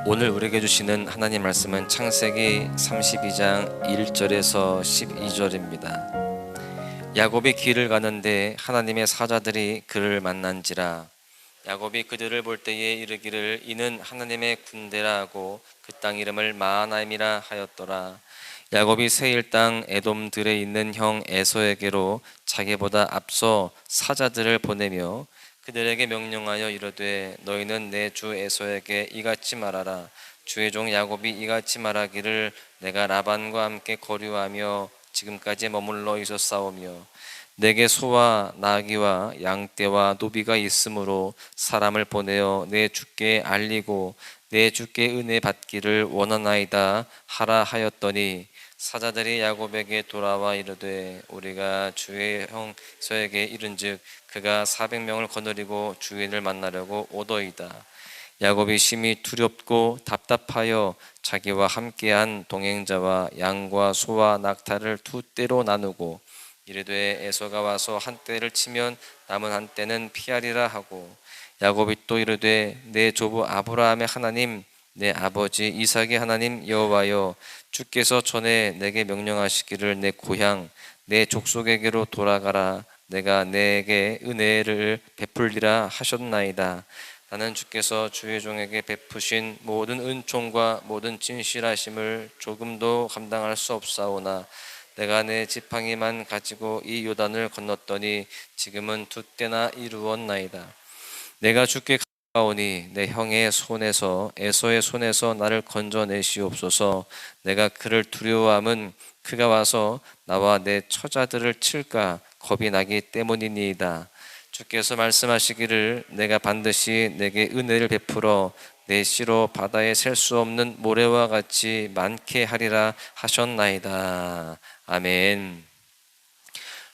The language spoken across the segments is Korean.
오늘 우리에게 주시는 하나님 말씀은 창세기 32장 1절에서 12절입니다. 야곱이 길을 가는데 하나님의 사자들이 그를 만난지라. 야곱이 그들을 볼 때에 이르기를 이는 하나님의 군대라 하고 그 땅 이름을 마하나임이라 하였더라. 야곱이 세일 땅 에돔들에 있는 형 에서에게로 자기보다 앞서 사자들을 보내며 그들에게 명령하여 이르되 너희는 내 주 에서에게 이같이 말하라. 주의 종 야곱이 이같이 말하기를 내가 라반과 함께 거류하며 지금까지 머물러 있었사오며 내게 소와 나귀와 양떼와 노비가 있으므로 사람을 보내어 내 주께 알리고 내 주께 은혜 받기를 원하나이다 하라 하였더니 사자들이 야곱에게 돌아와 이르되 우리가 주의 형 에서에게 이른즉 그가 400명을 거느리고 주인을 만나려고 오더이다. 야곱이 심히 두렵고 답답하여 자기와 함께한 동행자와 양과 소와 낙타를 두 떼로 나누고 이르되 에서가 와서 한 떼를 치면 남은 한 떼는 피하리라 하고 야곱이 또 이르되 내 조부 아브라함의 하나님 내 아버지 이삭의 하나님 여호와여 주께서 전에 내게 명령하시기를 내 고향 내 족속에게로 돌아가라 내가 내게 은혜를 베풀리라 하셨나이다. 나는 주께서 주의 종에게 베푸신 모든 은총과 모든 진실하심을 조금도 감당할 수 없사오나 내가 내 지팡이만 가지고 이 요단을 건넜더니 지금은 두 때나 이루었나이다. 내가 주께 가오니 내 형의 손에서 에서의 손에서 나를 건져내시옵소서. 내가 그를 두려워함은 그가 와서 나와 내 처자들을 칠까 겁이 나기 때문이니이다. 주께서 말씀하시기를 내가 반드시 내게 은혜를 베풀어 내 씨로 바다에 셀 수 없는 모래와 같이 많게 하리라 하셨나이다. 아멘.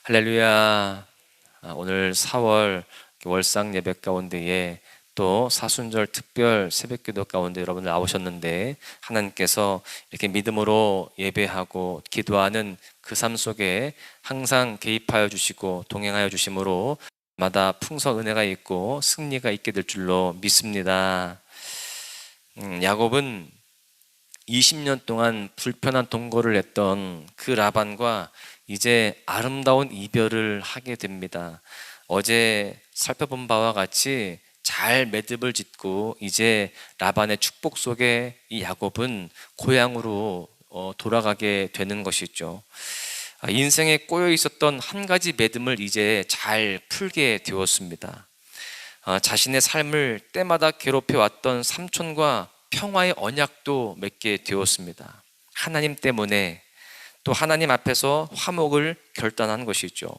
할렐루야. 오늘 4월 월상 예배 가운데에 또 사순절 특별 새벽기도 가운데 여러분들 나오셨는데 하나님께서 이렇게 믿음으로 예배하고 기도하는 그 삶 속에 항상 개입하여 주시고 동행하여 주심으로 마다 풍성 은혜가 있고 승리가 있게 될 줄로 믿습니다. 야곱은 20년 동안 불편한 동거를 했던 그 라반과 이제 아름다운 이별을 하게 됩니다. 어제 살펴본 바와 같이 잘 매듭을 짓고 이제 라반의 축복 속에 이 야곱은 고향으로 돌아가게 되는 것이죠. 인생에 꼬여 있었던 한 가지 매듭을 이제 잘 풀게 되었습니다. 자신의 삶을 때마다 괴롭혀왔던 삼촌과 평화의 언약도 맺게 되었습니다. 하나님 때문에 또 하나님 앞에서 화목을 결단한 것이죠.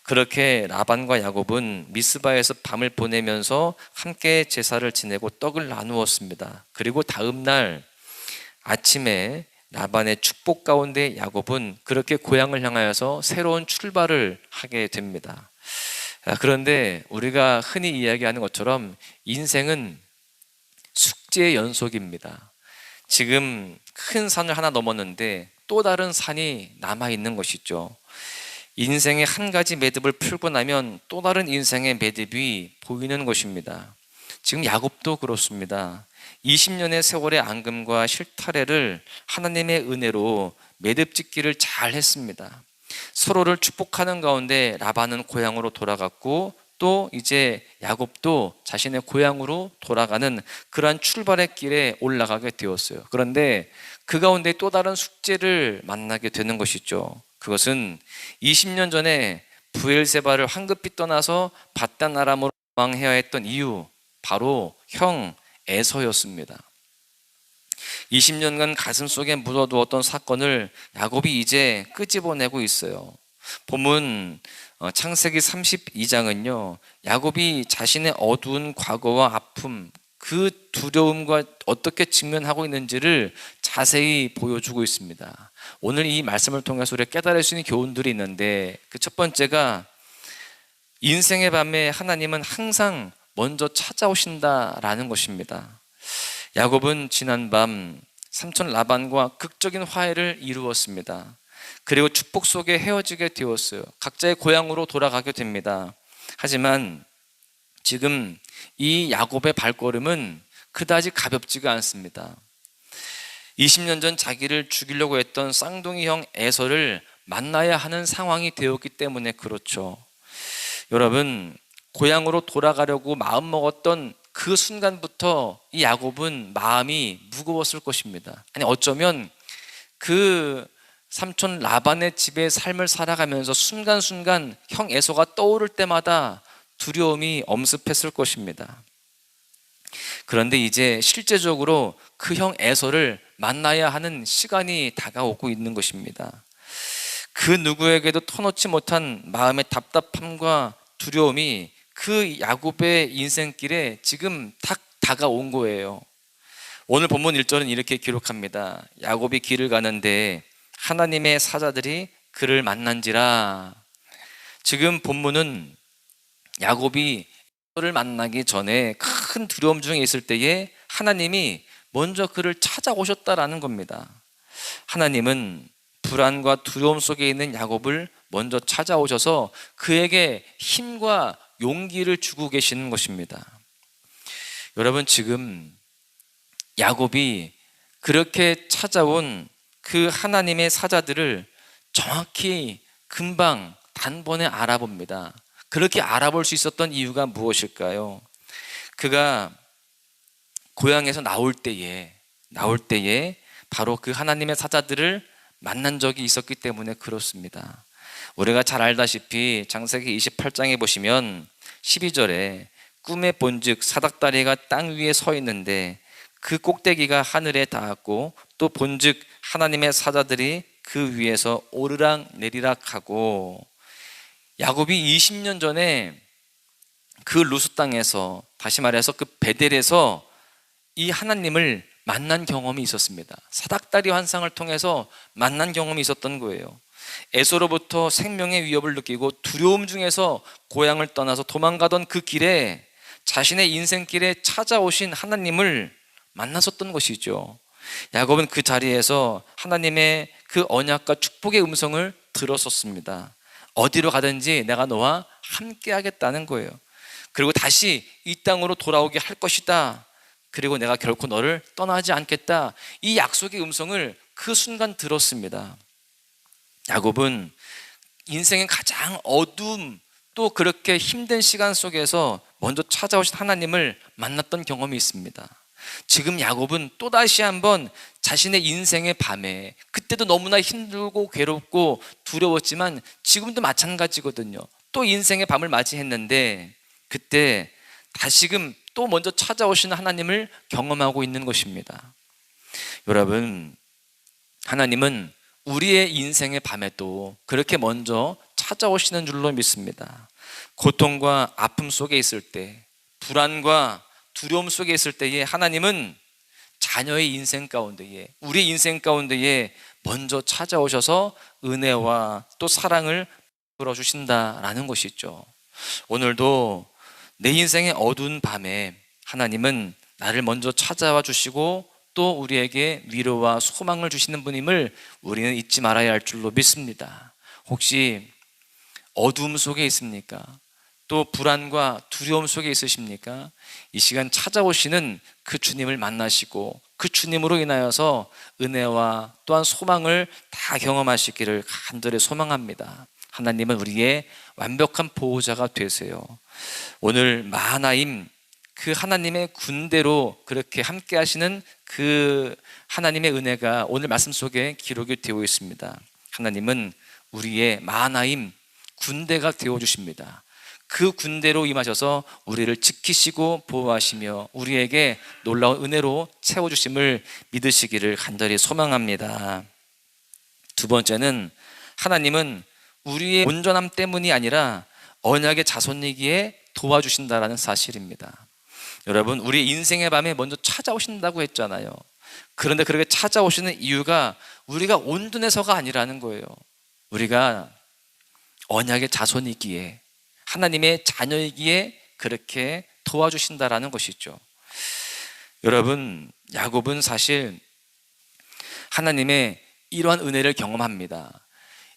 그렇게 라반과 야곱은 미스바에서 밤을 보내면서 함께 제사를 지내고 떡을 나누었습니다. 그리고 다음 날 아침에 라반의 축복 가운데 야곱은 그렇게 고향을 향하여서 새로운 출발을 하게 됩니다. 그런데 우리가 흔히 이야기하는 것처럼 인생은 숙제의 연속입니다. 지금 큰 산을 하나 넘었는데 또 다른 산이 남아있는 것이죠. 인생의 한 가지 매듭을 풀고 나면 또 다른 인생의 매듭이 보이는 것입니다. 지금 야곱도 그렇습니다. 20년의 세월의 앙금과 실타래를 하나님의 은혜로 매듭 짓기를 잘 했습니다. 서로를 축복하는 가운데 라반은 고향으로 돌아갔고 또 이제 야곱도 자신의 고향으로 돌아가는 그러한 출발의 길에 올라가게 되었어요. 그런데 그 가운데 또 다른 숙제를 만나게 되는 것이죠. 그것은 20년 전에 브엘세바를 황급히 떠나서 밧단 아람으로 도망해야 했던 이유, 바로 형 에서였습니다. 20년간 가슴속에 묻어두었던 사건을 야곱이 이제 끄집어내고 있어요. 본문 창세기 32장은요 야곱이 자신의 어두운 과거와 아픔, 그 두려움과 어떻게 직면하고 있는지를 자세히 보여주고 있습니다. 오늘 이 말씀을 통해서 우리가 깨달을 수 있는 교훈들이 있는데 그 첫 번째가 인생의 밤에 하나님은 항상 먼저 찾아오신다라는 것입니다. 야곱은 지난밤 삼촌 라반과 극적인 화해를 이루었습니다. 그리고 축복 속에 헤어지게 되었어요. 각자의 고향으로 돌아가게 됩니다. 하지만 지금 이 야곱의 발걸음은 그다지 가볍지가 않습니다. 20년 전 자기를 죽이려고 했던 쌍둥이 형 에서를 만나야 하는 상황이 되었기 때문에 그렇죠. 여러분, 고향으로 돌아가려고 마음먹었던 그 순간부터 이 야곱은 마음이 무거웠을 것입니다. 아니, 어쩌면 그 삼촌 라반의 집의 삶을 살아가면서 순간순간 형 에서가 떠오를 때마다 두려움이 엄습했을 것입니다. 그런데 이제 실제적으로 그 형 에서를 만나야 하는 시간이 다가오고 있는 것입니다. 그 누구에게도 터놓지 못한 마음의 답답함과 두려움이 그 야곱의 인생길에 지금 딱 다가온 거예요. 오늘 본문 1절은 이렇게 기록합니다. 야곱이 길을 가는데 하나님의 사자들이 그를 만난지라. 지금 본문은 야곱이 그를 만나기 전에 큰 두려움 중에 있을 때에 하나님이 먼저 그를 찾아오셨다라는 겁니다. 하나님은 불안과 두려움 속에 있는 야곱을 먼저 찾아오셔서 그에게 힘과 용기를 주고 계시는 것입니다. 여러분, 지금 야곱이 그렇게 찾아온 그 하나님의 사자들을 정확히 금방 단번에 알아봅니다. 그렇게 알아볼 수 있었던 이유가 무엇일까요? 그가 고향에서 나올 때에 바로 그 하나님의 사자들을 만난 적이 있었기 때문에 그렇습니다. 우리가 잘 알다시피 창세기 28장에 보시면 12절에 꿈에 본즉 사닥다리가 땅 위에 서 있는데 그 꼭대기가 하늘에 닿았고 또 본즉 하나님의 사자들이 그 위에서 오르락 내리락 하고, 야곱이 20년 전에 그 루스 땅에서, 다시 말해서 그 베델에서 이 하나님을 만난 경험이 있었습니다. 사닥다리 환상을 통해서 만난 경험이 있었던 거예요. 에서로부터 생명의 위협을 느끼고 두려움 중에서 고향을 떠나서 도망가던 그 길에 자신의 인생길에 찾아오신 하나님을 만났었던 것이죠. 야곱은 그 자리에서 하나님의 그 언약과 축복의 음성을 들었었습니다. 어디로 가든지 내가 너와 함께 하겠다는 거예요. 그리고 다시 이 땅으로 돌아오게 할 것이다. 그리고 내가 결코 너를 떠나지 않겠다. 이 약속의 음성을 그 순간 들었습니다. 야곱은 인생의 가장 어두움, 또 그렇게 힘든 시간 속에서 먼저 찾아오신 하나님을 만났던 경험이 있습니다. 지금 야곱은 또다시 한번 자신의 인생의 밤에, 그때도 너무나 힘들고 괴롭고 두려웠지만 지금도 마찬가지거든요. 또 인생의 밤을 맞이했는데 그때 다시금 또 먼저 찾아오시는 하나님을 경험하고 있는 것입니다. 여러분, 하나님은 우리의 인생의 밤에도 그렇게 먼저 찾아오시는 줄로 믿습니다. 고통과 아픔 속에 있을 때, 불안과 두려움 속에 있을 때에 하나님은 자녀의 인생 가운데에, 우리의 인생 가운데에 먼저 찾아오셔서 은혜와 또 사랑을 풀어주신다라는 것이죠. 오늘도 내 인생의 어두운 밤에 하나님은 나를 먼저 찾아와 주시고 또 우리에게 위로와 소망을 주시는 분임을 우리는 잊지 말아야 할 줄로 믿습니다. 혹시 어두움 속에 있습니까? 또 불안과 두려움 속에 있으십니까? 이 시간 찾아오시는 그 주님을 만나시고 그 주님으로 인하여서 은혜와 또한 소망을 다 경험하시기를 간절히 소망합니다. 하나님은 우리의 완벽한 보호자가 되세요. 오늘 마하나임, 그 하나님의 군대로 그렇게 함께 하시는 그 하나님의 은혜가 오늘 말씀 속에 기록이 되어 있습니다. 하나님은 우리의 마하나임 군대가 되어 주십니다. 그 군대로 임하셔서 우리를 지키시고 보호하시며 우리에게 놀라운 은혜로 채워주심을 믿으시기를 간절히 소망합니다. 두 번째는 하나님은 우리의 온전함 때문이 아니라 언약의 자손이기에 도와주신다라는 사실입니다. 여러분, 우리 인생의 밤에 먼저 찾아오신다고 했잖아요. 그런데 그렇게 찾아오시는 이유가 우리가 온전해서가 아니라는 거예요. 우리가 언약의 자손이기에, 하나님의 자녀이기에 그렇게 도와주신다라는 것이죠. 여러분, 야곱은 사실 하나님의 이러한 은혜를 경험합니다.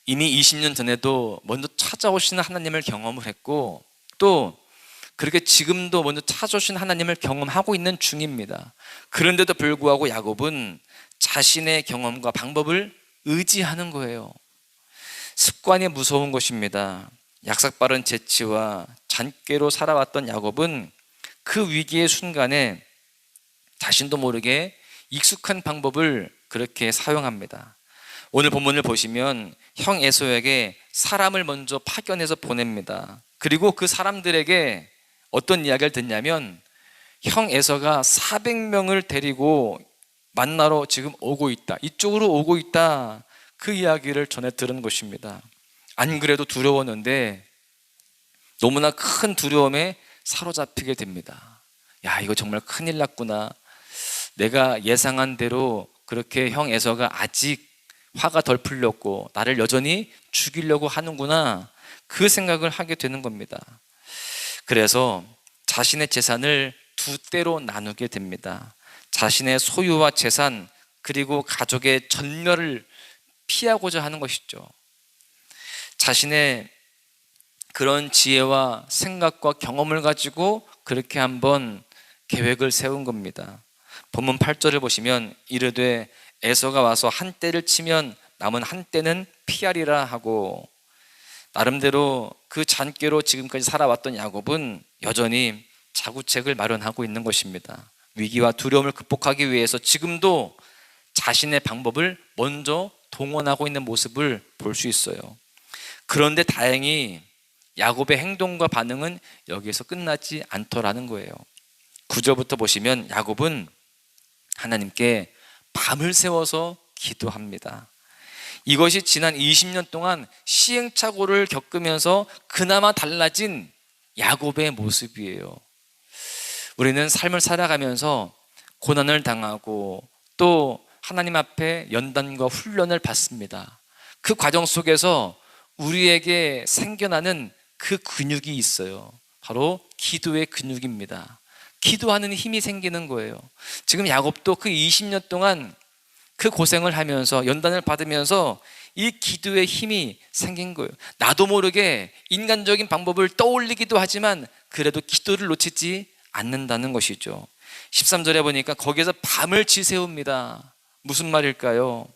이미 20년 전에도 먼저 찾아오시는 하나님을 경험을 했고 또 그렇게 지금도 먼저 찾아오신 하나님을 경험하고 있는 중입니다. 그런데도 불구하고 야곱은 자신의 경험과 방법을 의지하는 거예요. 습관이 무서운 것입니다. 약삭빠른 재치와 잔꾀로 살아왔던 야곱은 그 위기의 순간에 자신도 모르게 익숙한 방법을 그렇게 사용합니다. 오늘 본문을 보시면 형 에서에게 사람을 먼저 파견해서 보냅니다. 그리고 그 사람들에게 어떤 이야기를 듣냐면 형 에서가 400명을 데리고 만나러 지금 오고 있다, 이쪽으로 오고 있다, 그 이야기를 전해 들은 것입니다. 안 그래도 두려웠는데 너무나 큰 두려움에 사로잡히게 됩니다. 야, 이거 정말 큰일 났구나. 내가 예상한 대로 그렇게 형 에서가 아직 화가 덜 풀렸고 나를 여전히 죽이려고 하는구나, 그 생각을 하게 되는 겁니다. 그래서 자신의 재산을 두 대로 나누게 됩니다. 자신의 소유와 재산, 그리고 가족의 전멸을 피하고자 하는 것이죠. 자신의 그런 지혜와 생각과 경험을 가지고 그렇게 한번 계획을 세운 겁니다. 본문 8절을 보시면 이르되 에서가 와서 한 떼를 치면 남은 한 떼는 피하리라 하고, 나름대로 그 잔꾀로 지금까지 살아왔던 야곱은 여전히 자구책을 마련하고 있는 것입니다. 위기와 두려움을 극복하기 위해서 지금도 자신의 방법을 먼저 동원하고 있는 모습을 볼 수 있어요. 그런데 다행히 야곱의 행동과 반응은 여기에서 끝나지 않더라는 거예요. 9절부터 보시면 야곱은 하나님께 밤을 새워서 기도합니다. 이것이 지난 20년 동안 시행착오를 겪으면서 그나마 달라진 야곱의 모습이에요. 우리는 삶을 살아가면서 고난을 당하고 또 하나님 앞에 연단과 훈련을 받습니다. 그 과정 속에서 우리에게 생겨나는 그 근육이 있어요. 바로 기도의 근육입니다. 기도하는 힘이 생기는 거예요. 지금 야곱도 그 20년 동안 그 고생을 하면서 연단을 받으면서 이 기도의 힘이 생긴 거예요. 나도 모르게 인간적인 방법을 떠올리기도 하지만 그래도 기도를 놓치지 않는다는 것이죠. 13절에 보니까 거기에서 밤을 지새웁니다. 무슨 말일까요?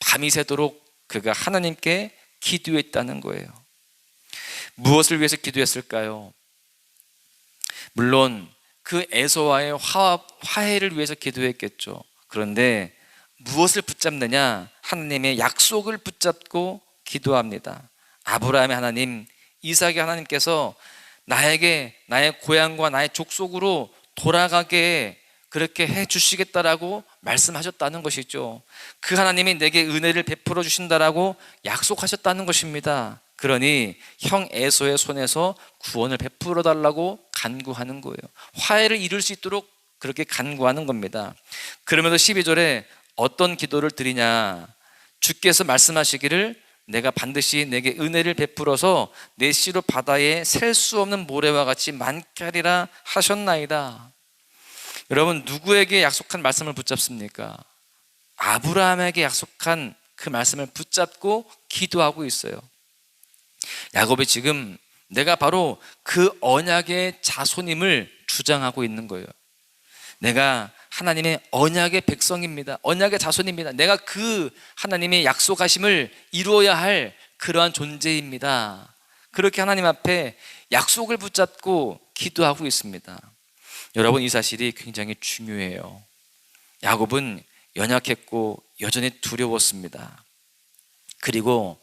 밤이 새도록 그가 하나님께 기도했다는 거예요. 무엇을 위해서 기도했을까요? 물론 그 에서와의 화해를 위해서 기도했겠죠. 그런데 무엇을 붙잡느냐? 하나님의 약속을 붙잡고 기도합니다. 아브라함의 하나님, 이삭의 하나님께서 나에게 나의 고향과 나의 족속으로 돌아가게 그렇게 해 주시겠다라고 말씀하셨다는 것이죠. 그 하나님이 내게 은혜를 베풀어 주신다라고 약속하셨다는 것입니다. 그러니 형 에서의 손에서 구원을 베풀어 달라고 간구하는 거예요. 화해를 이룰 수 있도록 그렇게 간구하는 겁니다. 그러면서 12절에 어떤 기도를 드리냐? 주께서 말씀하시기를 내가 반드시 내게 은혜를 베풀어서 내 씨로 바다에 셀 수 없는 모래와 같이 많게 하리라 하셨나이다. 여러분, 누구에게 약속한 말씀을 붙잡습니까? 아브라함에게 약속한 그 말씀을 붙잡고 기도하고 있어요. 야곱이 지금 내가 바로 그 언약의 자손임을 주장하고 있는 거예요. 내가 하나님의 언약의 백성입니다. 언약의 자손입니다. 내가 그 하나님의 약속하심을 이루어야 할 그러한 존재입니다. 그렇게 하나님 앞에 약속을 붙잡고 기도하고 있습니다. 여러분, 이 사실이 굉장히 중요해요. 야곱은 연약했고 여전히 두려웠습니다. 그리고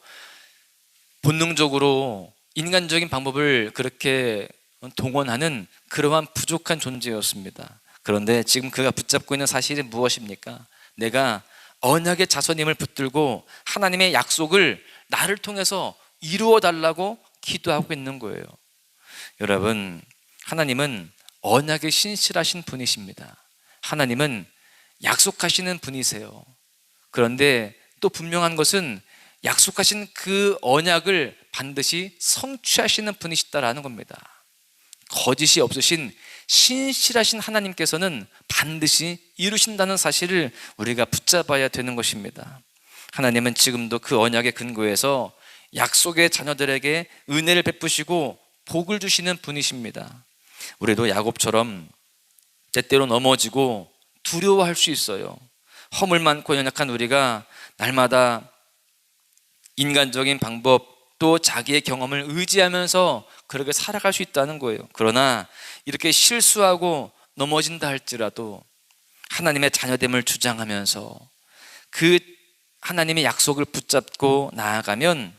본능적으로 인간적인 방법을 그렇게 동원하는 그러한 부족한 존재였습니다. 그런데 지금 그가 붙잡고 있는 사실이 무엇입니까? 내가 언약의 자손임을 붙들고 하나님의 약속을 나를 통해서 이루어 달라고 기도하고 있는 거예요. 여러분, 하나님은 언약에 신실하신 분이십니다. 하나님은 약속하시는 분이세요. 그런데 또 분명한 것은 약속하신 그 언약을 반드시 성취하시는 분이시다라는 겁니다. 거짓이 없으신 신실하신 하나님께서는 반드시 이루신다는 사실을 우리가 붙잡아야 되는 것입니다. 하나님은 지금도 그 언약의 근거에서 약속의 자녀들에게 은혜를 베푸시고 복을 주시는 분이십니다. 우리도 야곱처럼 때때로 넘어지고 두려워할 수 있어요. 허물 많고 연약한 우리가 날마다 인간적인 방법 또 자기의 경험을 의지하면서 그렇게 살아갈 수 있다는 거예요. 그러나 이렇게 실수하고 넘어진다 할지라도 하나님의 자녀됨을 주장하면서 그 하나님의 약속을 붙잡고 나아가면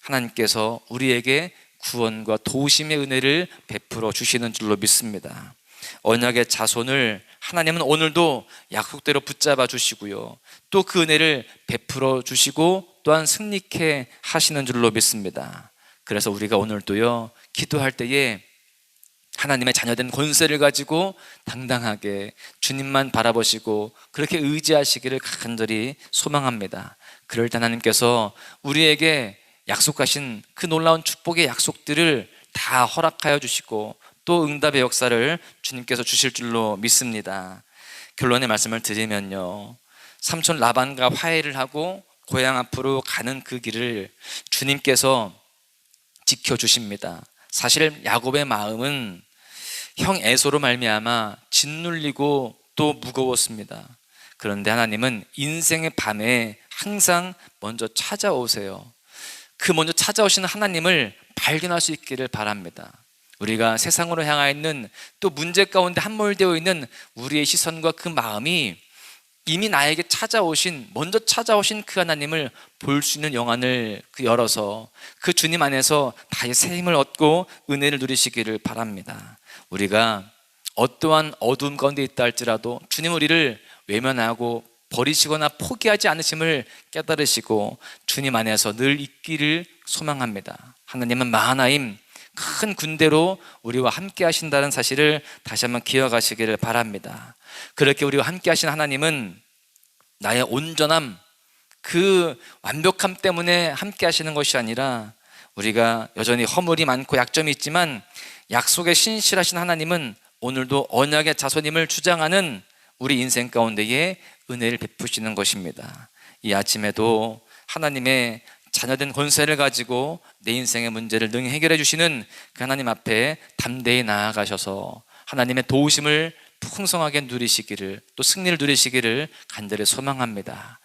하나님께서 우리에게 구원과 도우심의 은혜를 베풀어 주시는 줄로 믿습니다. 언약의 자손을 하나님은 오늘도 약속대로 붙잡아 주시고요, 또 그 은혜를 베풀어 주시고 또한 승리케 하시는 줄로 믿습니다. 그래서 우리가 오늘도요, 기도할 때에 하나님의 자녀된 권세를 가지고 당당하게 주님만 바라보시고 그렇게 의지하시기를 간절히 소망합니다. 그럴 때 하나님께서 우리에게 약속하신 그 놀라운 축복의 약속들을 다 허락하여 주시고 또 응답의 역사를 주님께서 주실 줄로 믿습니다. 결론의 말씀을 드리면요, 삼촌 라반과 화해를 하고 고향 앞으로 가는 그 길을 주님께서 지켜주십니다. 사실 야곱의 마음은 형 에서로 말미암아 짓눌리고 또 무거웠습니다. 그런데 하나님은 인생의 밤에 항상 먼저 찾아오세요. 그 먼저 찾아오시는 하나님을 발견할 수 있기를 바랍니다. 우리가 세상으로 향하 있는 또 문제 가운데 함몰되어 있는 우리의 시선과 그 마음이 이미 나에게 먼저 찾아오신 그 하나님을 볼 수 있는 영안을 열어서 그 주님 안에서 다시 새 힘을 얻고 은혜를 누리시기를 바랍니다. 우리가 어떠한 어두움 가운데 있다 할지라도 주님 우리를 외면하고 버리시거나 포기하지 않으심을 깨달으시고 주님 안에서 늘 있기를 소망합니다. 하나님은 마하나임 큰 군대로 우리와 함께 하신다는 사실을 다시 한번 기억하시기를 바랍니다. 그렇게 우리와 함께 하신 하나님은 나의 온전함, 그 완벽함 때문에 함께 하시는 것이 아니라 우리가 여전히 허물이 많고 약점이 있지만 약속에 신실하신 하나님은 오늘도 언약의 자손임을 주장하는 우리 인생 가운데에 은혜를 베푸시는 것입니다. 이 아침에도 하나님의 자녀된 권세를 가지고 내 인생의 문제를 능히 해결해 주시는 그 하나님 앞에 담대히 나아가셔서 하나님의 도우심을 풍성하게 누리시기를, 또 승리를 누리시기를 간절히 소망합니다.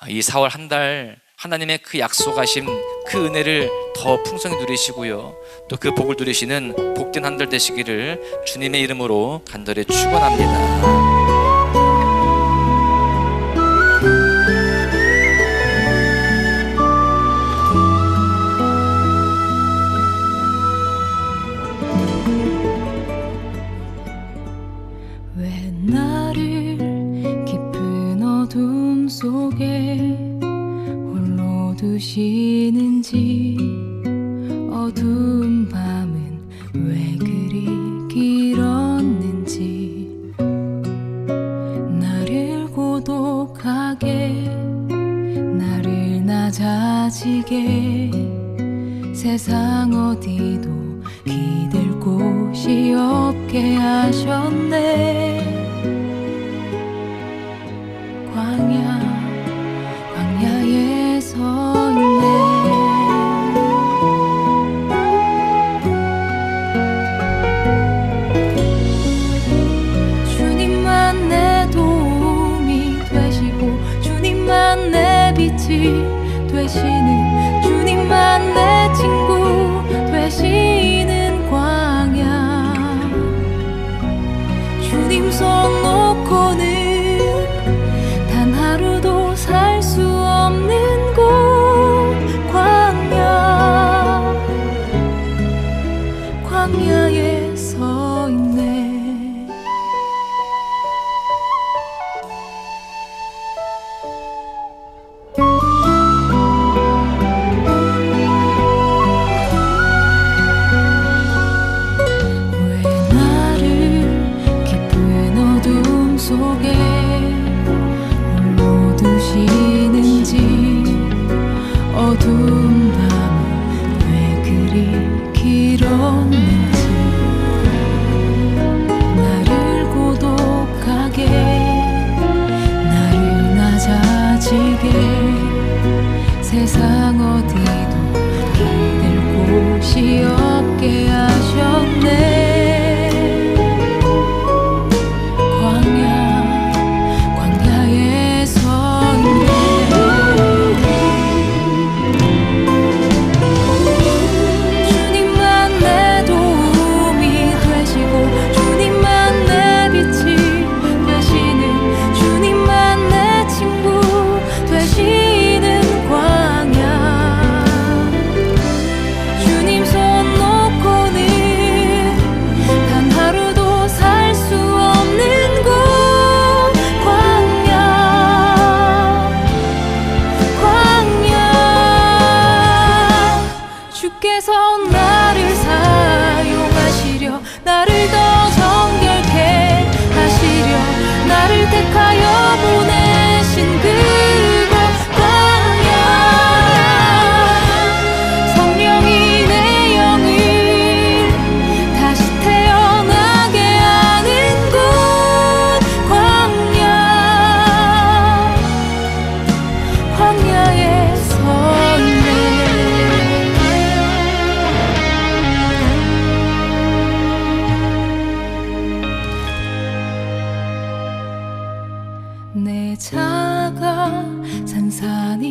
이 4월 한 달 하나님의 그 약속하신 그 은혜를 더 풍성히 누리시고요, 또 그 복을 누리시는 복된 한 달 되시기를 주님의 이름으로 간절히 축원합니다. 왜 나를 깊은 어둠 속에 홀로 두시는지, 어두운 밤은 왜 그리 길었는지, 나를 고독하게, 나를 낮아지게, 세상 어디도 기댈 곳이 없게 하셨네. 광야에 서 있네. 주님만 내 도움이 되시고 주님만 내 빛이 되시는, 주님만 내 친구 되시는 광야. 주님 손 놓고는 단 하루도 살 수 없는 곳, 광야에 서 있네. 왜 나를 깊은 어둠 속에 홀로 두시는지, 어두운 밤은 왜 그리 길었는지,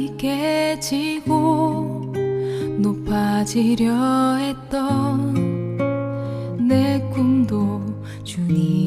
많이 깨지고 높아지려 했던 내 꿈도 주님